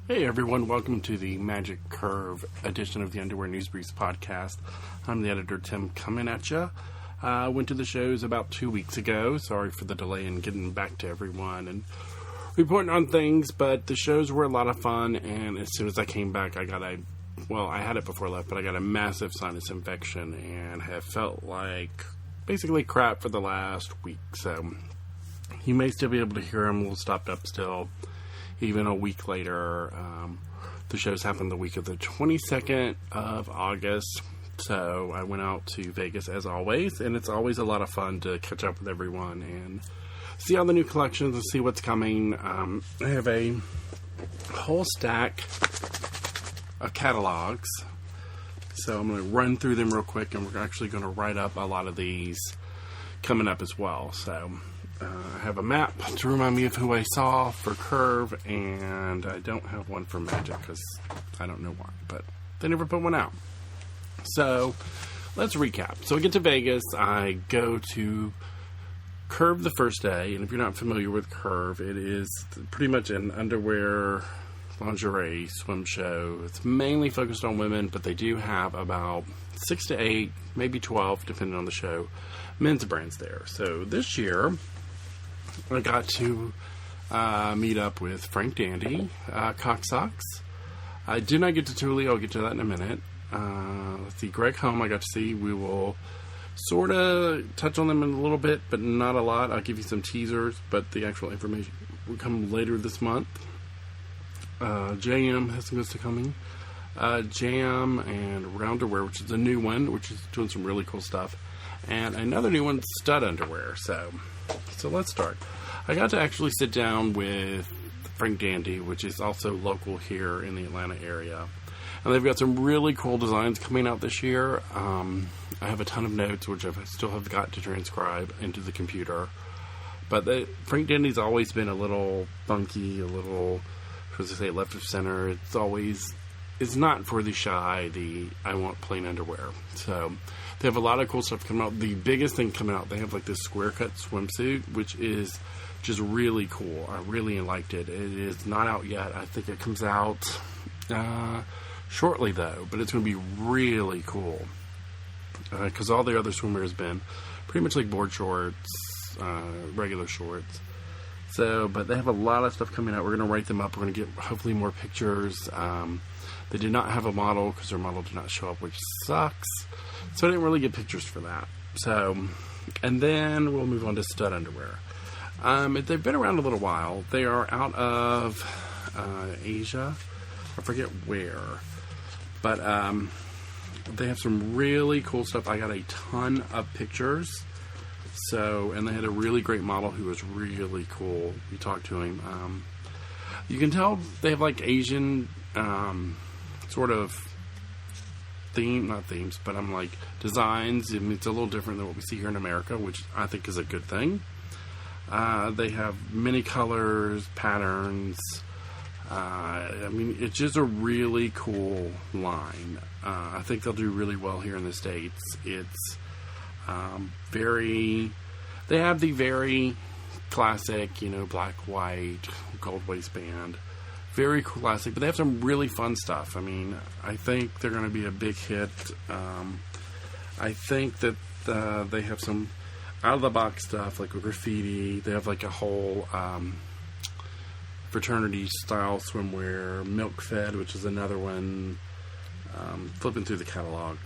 Hey everyone, welcome to the Magic Curve edition of the Underwear News Briefs podcast. I'm the editor, Tim, coming at you. I went to the shows about 2 weeks ago. Sorry for the delay in getting back to everyone and reporting on things, but the shows were a lot of fun, and as soon as I came back, I had it before I left, but I got a massive sinus infection and have felt like basically crap for the last week, so you may still be able to hear them a little stopped up still. Even a week later, the shows happened the week of the 22nd of August, so I went out to Vegas as always, and it's always a lot of fun to catch up with everyone and see all the new collections and see what's coming. I have a whole stack of catalogs, so I'm going to run through them real quick, and we're actually going to write up a lot of these coming up as well, so I have a map to remind me of who I saw for Curve, and I don't have one for Magic because I don't know why, but they never put one out. So let's recap. So I get to Vegas, I go to Curve the first day, and if you're not familiar with Curve, it is pretty much an underwear, lingerie, swim show. It's mainly focused on women, but they do have about 6 to 8, maybe 12, depending on the show, men's brands there. So this year, I got to meet up with Frank Dandy, Cocksocks. I did not get to Thule. I'll get to that in a minute. Let's see, Greg Home I got to see. We will sort of touch on them in a little bit, but not a lot. I'll give you some teasers, but the actual information will come later this month. JM has some good stuff coming. Jam and Rounderwear, which is a new one, which is doing some really cool stuff. And another new one, Stud Underwear. So let's start. I got to actually sit down with Frank Dandy, which is also local here in the Atlanta area. And they've got some really cool designs coming out this year. I have a ton of notes, which I still have got to transcribe into the computer. But Frank Dandy's always been a little funky, a little, as I say, left of center. It's not for the shy, I want plain underwear. So they have a lot of cool stuff coming out. The biggest thing coming out, they have like this square cut swimsuit, which is just really cool. I really liked it. It is not out yet. I think it comes out shortly though, but it's going to be really cool. Because all the other swimwear has been pretty much like board shorts, regular shorts. So, but they have a lot of stuff coming out. We're going to write them up. We're going to get hopefully more pictures. They did not have a model because their model did not show up, which sucks. So I didn't really get pictures for that. So, and then we'll move on to Stud Underwear. They've been around a little while. They are out of Asia. I forget where. But they have some really cool stuff. I got a ton of pictures. So, and they had a really great model who was really cool. We talked to him. You can tell they have like Asian sort of not themes, but I'm like designs. I mean, it's a little different than what we see here in America, which I think is a good thing. They have many colors, patterns. I mean, it's just a really cool line. I think they'll do really well here in the States. It's they have the very classic, black, white, gold waistband. Very classic, but they have some really fun stuff. I mean, I think they're going to be a big hit. I think that they have some out-of-the-box stuff, like with graffiti. They have like a whole fraternity-style swimwear. Milk Fed, which is another one. Flipping through the catalog.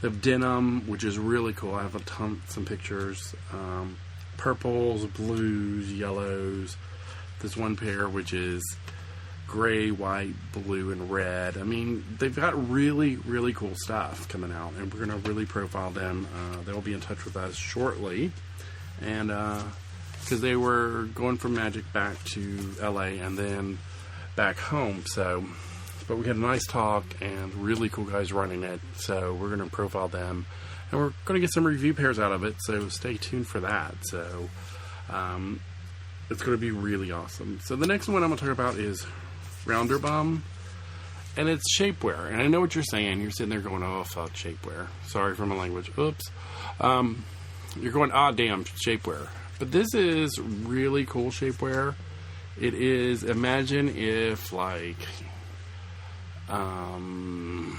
They have denim, which is really cool. I have some pictures. Purples, blues, yellows. This one pair, which is gray, white, blue, and red. I mean, they've got really, really cool stuff coming out, and we're going to really profile them. They'll be in touch with us shortly, and because they were going from Magic back to LA and then back home. So, but we had a nice talk and really cool guys running it. So we're going to profile them, and we're going to get some review pairs out of it. So stay tuned for that. So. It's going to be really awesome. So the next one I'm going to talk about is Rounderbum, and it's shapewear. And I know what you're saying. You're sitting there going, "Oh fuck, shapewear." Sorry for my language. Oops. You're going, "Ah, damn, shapewear." But this is really cool shapewear. It is, imagine if like Aussie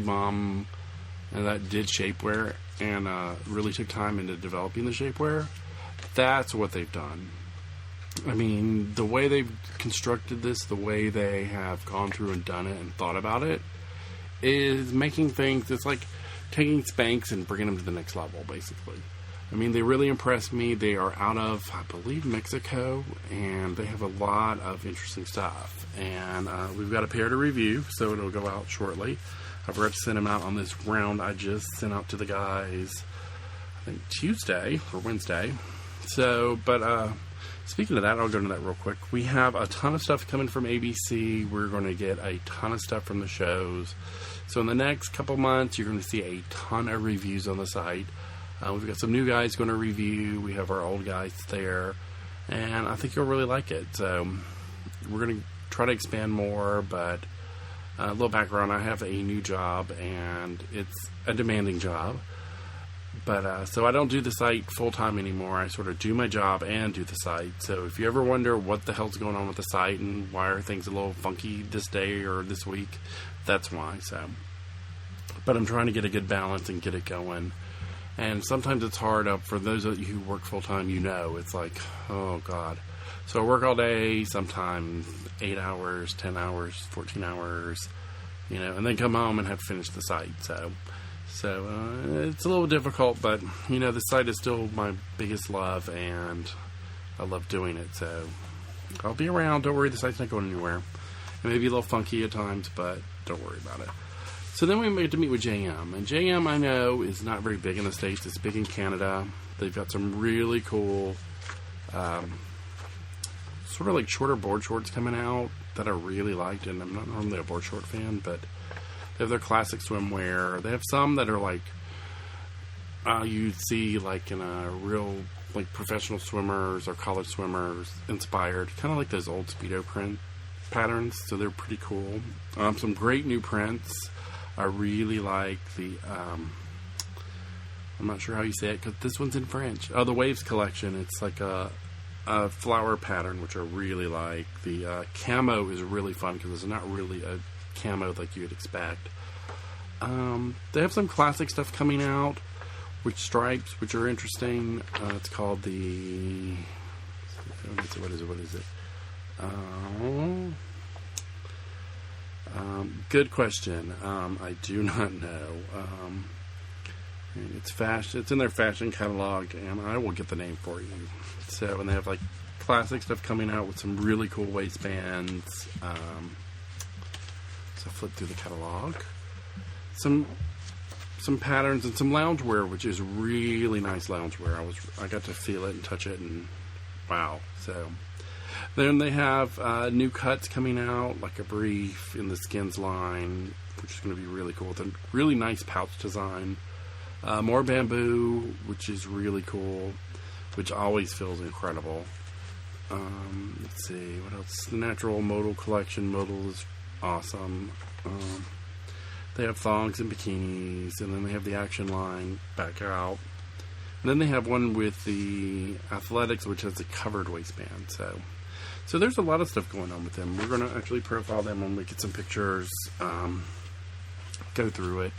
Mom and that did shapewear and really took time into developing the shapewear. That's what they've done. I mean, the way they've constructed this, the way they have gone through and done it and thought about it, is making things, it's like taking Spanx and bringing them to the next level, basically. I mean, they really impressed me. They are out of, I believe, Mexico, and they have a lot of interesting stuff. And we've got a pair to review, so it'll go out shortly. I forgot to send them out on this round I just sent out to the guys, I think Tuesday or Wednesday. So, but speaking of that, I'll go into that real quick. We have a ton of stuff coming from ABC. We're going to get a ton of stuff from the shows. So in the next couple months, you're going to see a ton of reviews on the site. We've got some new guys going to review. We have our old guys there. And I think you'll really like it. So we're going to try to expand more. But a little background, I have a new job. And it's a demanding job. But so I don't do the site full-time anymore. I sort of do my job and do the site. So if you ever wonder what the hell's going on with the site and why are things a little funky this day or this week, that's why. So, but I'm trying to get a good balance and get it going. And sometimes it's hard. For those of you who work full-time, you know, it's like, oh, God. So I work all day, sometimes 8 hours, 10 hours, 14 hours, you know, and then come home and have to finish the site. So it's a little difficult, but, you know, the site is still my biggest love, and I love doing it. So I'll be around. Don't worry, the site's not going anywhere. It may be a little funky at times, but don't worry about it. So then we get to meet with JM. And JM, I know, is not very big in the States. It's big in Canada. They've got some really cool, sort of like shorter board shorts coming out that I really liked. And I'm not normally a board short fan, but they have their classic swimwear. They have some that are like, you'd see like in a real, like professional swimmers or college swimmers inspired. Kind of like those old Speedo print patterns. So they're pretty cool. Some great new prints. I really like the, I'm not sure how you say it, because this one's in French. Oh, the Waves collection. It's like a flower pattern, which I really like. The camo is really fun, because it's not really a camo like you would expect. They have some classic stuff coming out, with stripes, which are interesting. It's called the, what is it? Good question. I do not know. It's fashion. It's in their fashion catalog, and I will get the name for you. So, and they have like classic stuff coming out with some really cool waistbands. So flip through the catalog. Some patterns and some loungewear, which is really nice loungewear. I got to feel it and touch it, and wow. So. Then they have new cuts coming out, like a brief in the Skins line, which is going to be really cool. With a really nice pouch design. More bamboo, which is really cool, which always feels incredible. Let's see, what else? The Natural Modal collection. Modal is awesome. They have thongs and bikinis, and then they have the Action line back out. And then they have one with the Athletics, which has a covered waistband. So there's a lot of stuff going on with them. We're going to actually profile them when we get some pictures, go through it.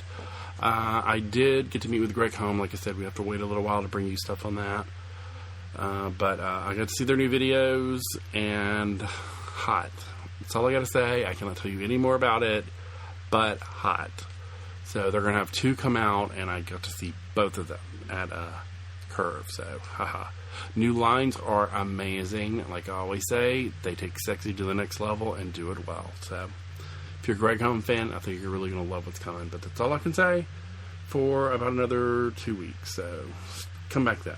I did get to meet with Greg Home. Like I said, we have to wait a little while to bring you stuff on that. But I got to see their new videos, and hot. That's all I got to say. I cannot tell you any more about it, but hot. So they're going to have 2 come out, and I got to see both of them at Curve. So, haha. New lines are amazing. Like I always say, they take sexy to the next level and do it well. So, if you're a Greg Home fan, I think you're really going to love what's coming. But that's all I can say for about another 2 weeks. So, come back then.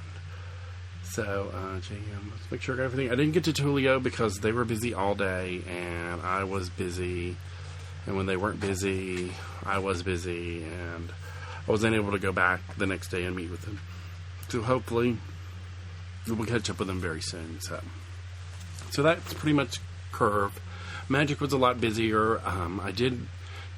So, JM, let's make sure I got everything. I didn't get to Tulio because they were busy all day, and I was busy. And when they weren't busy, I was busy, and I wasn't able to go back the next day and meet with them. So hopefully we'll catch up with them very soon. So that's pretty much Curve. Magic was a lot busier. I did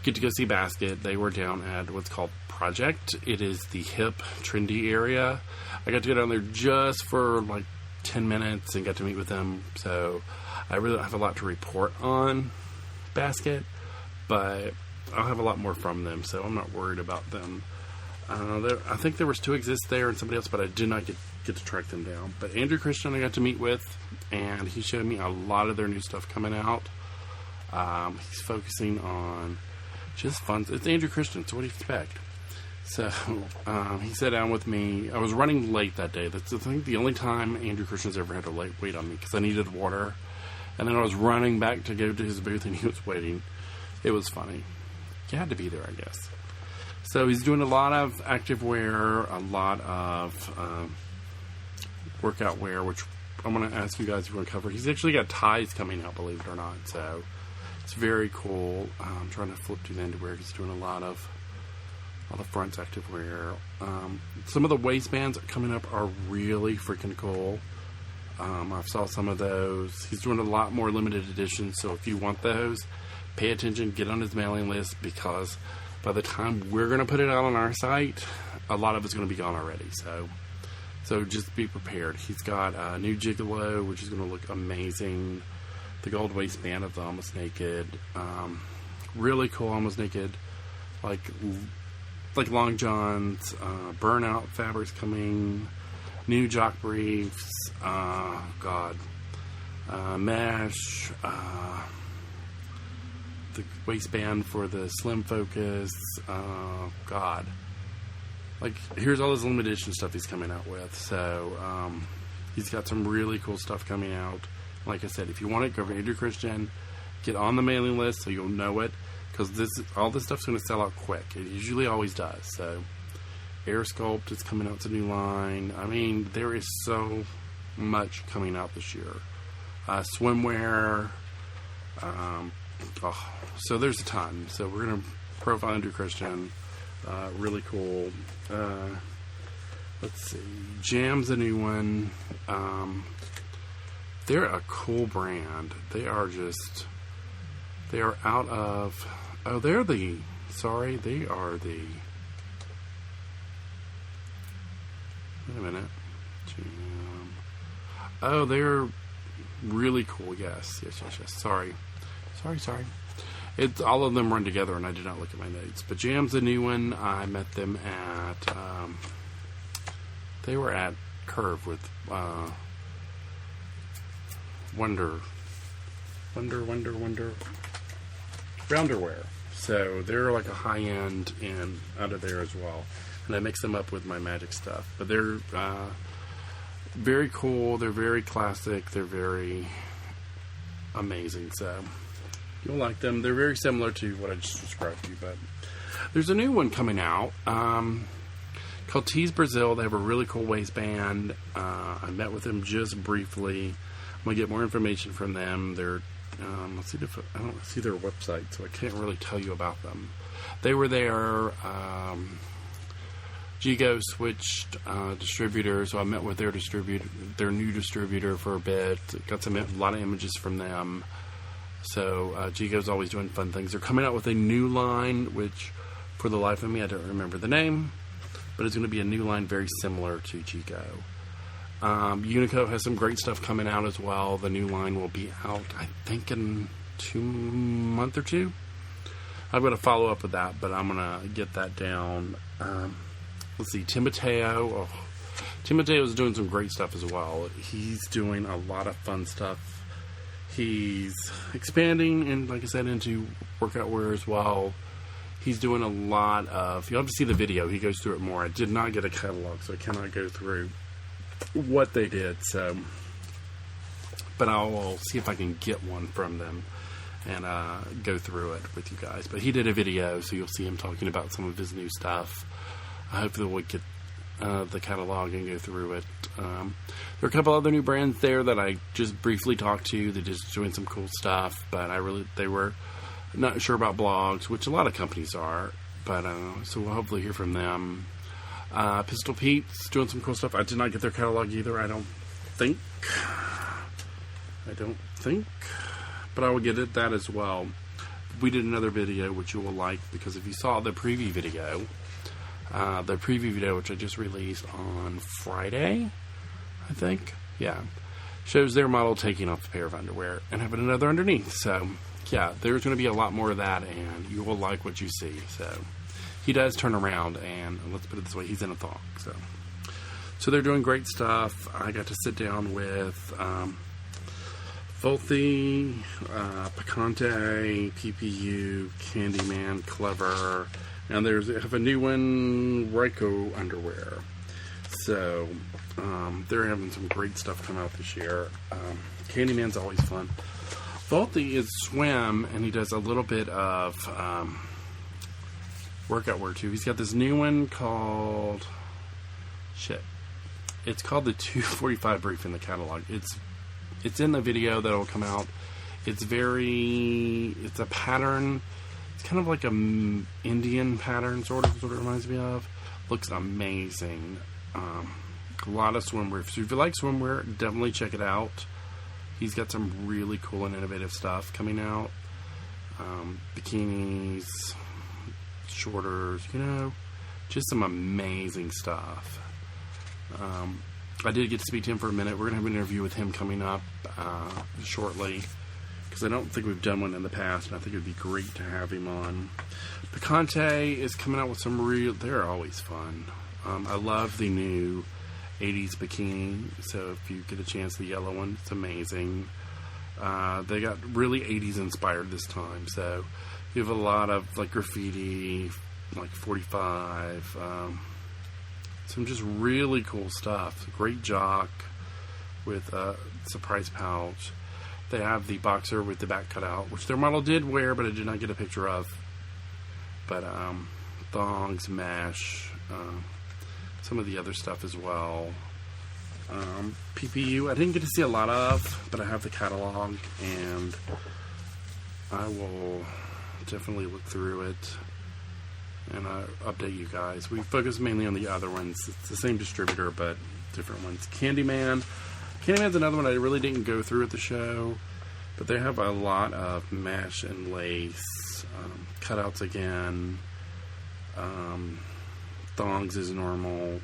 get to go see Basket. They were down at what's called Project. It is the hip, trendy area. I got to go down there just for like 10 minutes and got to meet with them. So I really don't have a lot to report on Basket, but I'll have a lot more from them, so I'm not worried about them. I think there was 2 exist there and somebody else, but I did not get to track them down. But Andrew Christian I got to meet with, and he showed me a lot of their new stuff coming out. He's focusing on just fun. It's Andrew Christian, so what do you expect? So he sat down with me. I was running late that day. That's the only time Andrew Christian's ever had to wait on me, because I needed water. And then I was running back to go to his booth, and he was waiting. It was funny. You had to be there, I guess. So he's doing a lot of active wear, a lot of workout wear, which I'm going to ask you guys if you want to cover. He's actually got ties coming out, believe it or not. So it's very cool. I'm trying to flip to the underwear. He's doing a lot of fronts active wear. Some of the waistbands coming up are really freaking cool. I've saw some of those. He's doing a lot more limited editions, so if you want those, pay attention, get on his mailing list, because by the time we're going to put it out on our site, a lot of it's going to be gone already. So just be prepared. He's got a new Gigolo, which is going to look amazing. The gold waistband of the Almost Naked. Really cool Almost Naked, like long johns. Burnout fabrics coming. New jock briefs. Mesh. The waistband for the Slim Focus. Like, here's all his limited edition stuff he's coming out with. So he's got some really cool stuff coming out. Like I said, if you want it, go over Andrew Christian. Get on the mailing list so you'll know it, because all this stuff's going to sell out quick. It usually always does. So Air Sculpt is coming out with a new line. I mean, there is so much coming out this year. Swimwear. So there's a ton. So we're going to profile Andrew Christian. Really cool. Let's see. Jam's a new one. They're a cool brand. They are out of... Oh, they are the... Wait a minute. Jam. Oh, they're really cool. Yes. Sorry. It's all of them run together, and I did not look at my notes. But Jam's a new one. I met them at... they were at Curve with... Rounderwear. So they're like a high-end and out of there as well. And I mix them up with my magic stuff. But they're very cool. They're very classic. They're very amazing. So you'll like them. They're very similar to what I just described to you. But there's a new one coming out called Tees Brazil. They have a really cool waistband. I met with them just briefly. I'm going to get more information from them. They're let's see if I don't see their website, so I can't really tell you about them. They were there. Gigo switched distributors, so I met with their new distributor for a bit. Got a lot of images from them. So Gigo's always doing fun things. They're coming out with a new line, which for the life of me I don't remember the name, but it's going to be a new line very similar to Gigo. Unico has some great stuff coming out as well. The new line will be out, I think, in 2 months or 2. I'm going to follow up with that, but I'm going to get that down. Let's see, Tim Mateo. Tim Mateo is doing some great stuff as well. He's doing a lot of fun stuff. He's expanding, and like I said, into workout wear as well. He's doing a lot of... You'll have to see the video. He goes through it more. I did not get a catalog, so I cannot go through what they did. So, but I'll see if I can get one from them and go through it with you guys. But he did a video, so you'll see him talking about some of his new stuff. Hopefully we'll get the catalog and go through it. There are a couple other new brands there that I just briefly talked to. They're just doing some cool stuff, but they were not sure about blogs, which a lot of companies are. But so we'll hopefully hear from them. Pistol Pete's doing some cool stuff. I did not get their catalog either, I don't think. But I will get at that as well. We did another video, which you will like, because if you saw the preview video, which I just released on Friday, I think. yeah, shows their model taking off a pair of underwear and having another underneath. So, yeah, there's going to be a lot more of that, and you will like what you see. So, he does turn around, and let's put it this way, he's in a thong. So they're doing great stuff. I got to sit down with Volthy, Picante, PPU, Candyman, Clever, and they have a new one, Ryko underwear. So they're having some great stuff come out this year. Candyman's always fun. Volthy is swim, and he does a little bit of workout wear too. He's got this new one called It's called the 245 brief in the catalog. It's in the video that will come out. It's a pattern. It's kind of like a Indian pattern, sort of reminds me of. Looks amazing. A lot of swimwear. So if you like swimwear, definitely check it out. He's got some really cool and innovative stuff coming out. Bikinis, shorters, just some amazing stuff. I did get to speak to him for a minute. We're going to have an interview with him coming up shortly, because I don't think we've done one in the past, and I think it would be great to have him on. Picante is coming out with some they're always fun. I love the new 80s bikini, so if you get a chance, the yellow one, it's amazing. They got really 80s inspired this time, so you have a lot of like graffiti, like 45, some just really cool stuff. Great jock with a surprise pouch. They have the boxer with the back cut out, which their model did wear, but I did not get a picture of. But thongs, mesh, some of the other stuff as well. PPU, I didn't get to see a lot of, but I have the catalog, and I will definitely look through it and update you guys. We focus mainly on the other ones. It's the same distributor, but different ones. Candyman's another one I really didn't go through at the show, but they have a lot of mesh and lace, cutouts again, thongs is normal.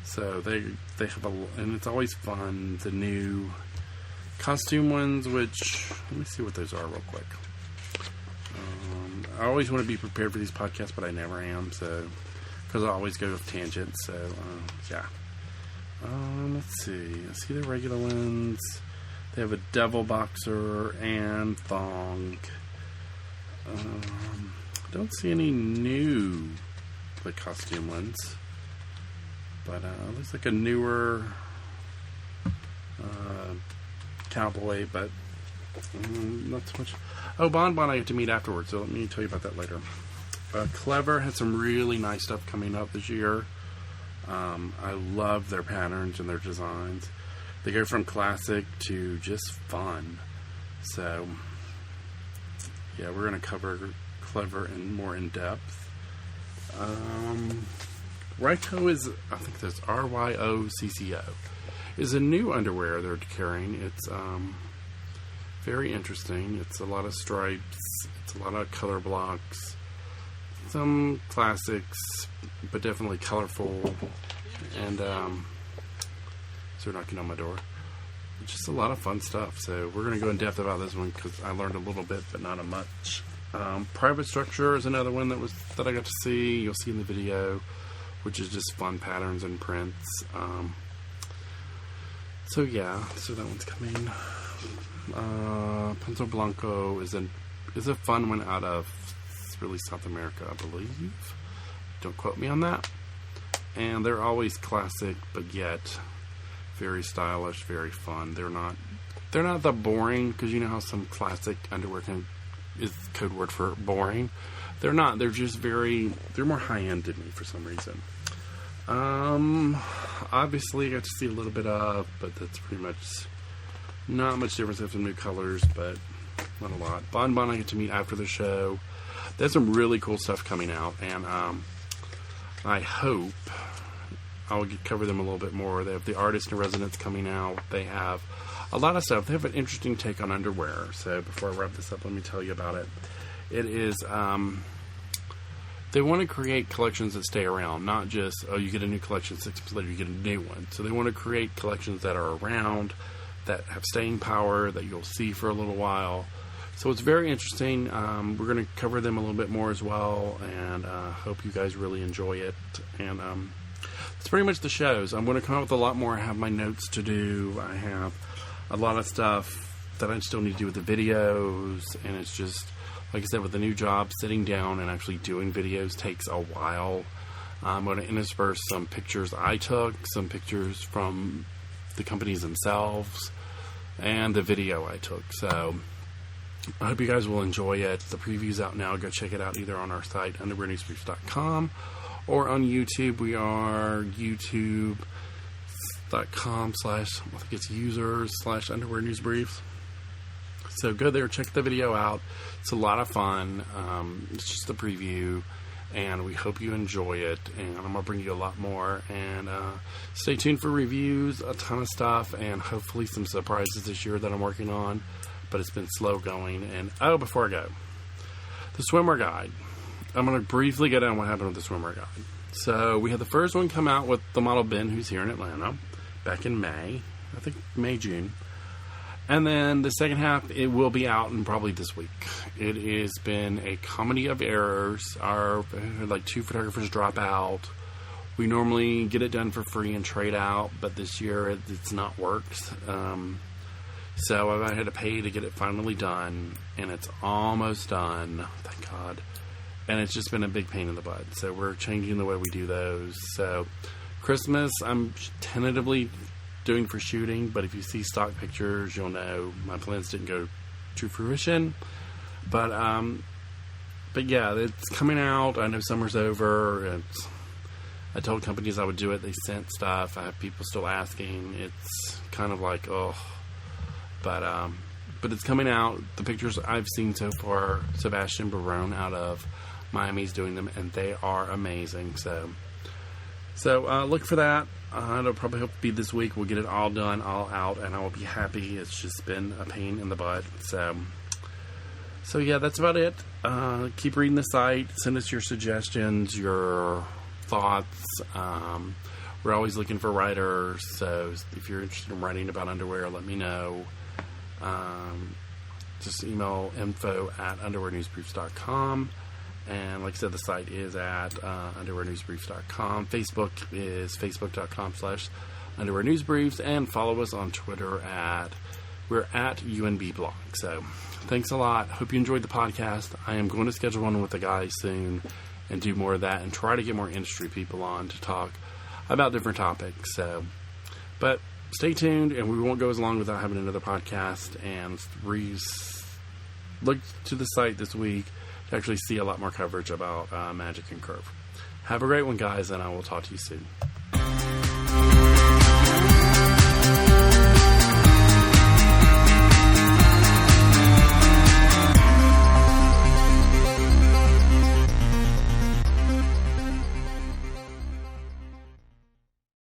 So they have and it's always fun. The new costume ones, which, let me see what those are real quick. I always want to be prepared for these podcasts, but I never am, so, because I always go with tangents, so, yeah. Let's see. I see the regular ones. They have a devil boxer and thong. Don't see any new costume ones, but it looks like a newer cowboy, but not so much. Oh, Bonbon I get to meet afterwards, so let me tell you about that later. Clever had some really nice stuff coming up this year. I love their patterns and their designs. They go from classic to just fun. So, yeah, we're going to cover Clever and more in depth. Ryko is, I think that's RYOCCO, is a new underwear they're carrying. It's very interesting. It's a lot of stripes. It's a lot of color blocks. Some classics, but definitely colorful. And so they're knocking on my door. Just a lot of fun stuff. So we're going to go in depth about this one because I learned a little bit, but not a much. Private Structure is another one that I got to see. You'll see in the video, which is just fun patterns and prints. So yeah, so that one's coming. Punto Blanco is a fun one out of really South America, I believe. Don't quote me on that. And they're always classic, but yet very stylish, very fun. They're not the boring, because you know how some classic underwear is code word for boring. They're not. They're just they're more high-end to me for some reason. Obviously I got to see a little bit of, but that's pretty much not much difference. They have some new colors, but not a lot. Bonbon I get to meet after the show. There's some really cool stuff coming out, and I hope I'll cover them a little bit more. They have the Artist in Residence coming out. They have a lot of stuff. They have an interesting take on underwear. So before I wrap this up, let me tell you about it. It is they want to create collections that stay around, not just, oh, you get a new collection, 6 months later you get a new one. So they want to create collections that are around, that have staying power, that you'll see for a little while. So it's very interesting. We're going to cover them a little bit more as well, and hope you guys really enjoy it. And it's pretty much the shows. I'm going to come up with a lot more. I have my notes to do. I have a lot of stuff that I still need to do with the videos, and it's just, like I said, with the new job, sitting down and actually doing videos takes a while. I'm going to intersperse some pictures I took, some pictures from the companies themselves, and the video I took. So I hope you guys will enjoy it. The preview's out now. Go check it out either on our site, underwearnewsbriefs.com, or on YouTube. We are youtube.com/ I think it's users/underwearnewsbriefs. So go there, check the video out. It's a lot of fun. It's just a preview, and we hope you enjoy it. And I'm going to bring you a lot more. And stay tuned for reviews, a ton of stuff, and hopefully some surprises this year that I'm working on. But it's been slow going. And before I go, the swimwear guide. I'm going to briefly get on what happened with the swimwear guide. So we had the first one come out with the model Ben, who's here in Atlanta, back in May. I think May, June. And then the second half, it will be out in probably this week. It has been a comedy of errors. Our, like, 2 photographers drop out. We normally get it done for free and trade out, but this year it's not worked. So I had to pay to get it finally done, and it's almost done, thank God. And it's just been a big pain in the butt. So we're changing the way we do those. So Christmas, I'm tentatively doing for shooting, but if you see stock pictures, you'll know my plans didn't go to fruition. But yeah, it's coming out. I know summer's over. I told companies I would do it. They sent stuff. I have people still asking. It's kind of like, oh, but it's coming out. The pictures I've seen so far, Sebastian Barone out of Miami's doing them, and they are amazing. So look for that. It'll probably hope to be this week. We'll get it all done, all out, and I will be happy. It's just been a pain in the butt. So yeah, that's about it. Keep reading the site. Send us your suggestions, your thoughts. We're always looking for writers. So if you're interested in writing about underwear, let me know. Just email info@underwearnewsbriefs.com. And like I said, the site is at underwearnewsbriefs.com. Facebook is facebook.com/underwearnewsbriefs. And follow us on Twitter we're at UNB blog. So thanks a lot. Hope you enjoyed the podcast. I am going to schedule one with the guys soon and do more of that and try to get more industry people on to talk about different topics. But stay tuned, and we won't go as long without having another podcast. And look to the site this week to actually see a lot more coverage about Magic and Curve. Have a great one, guys, and I will talk to you soon.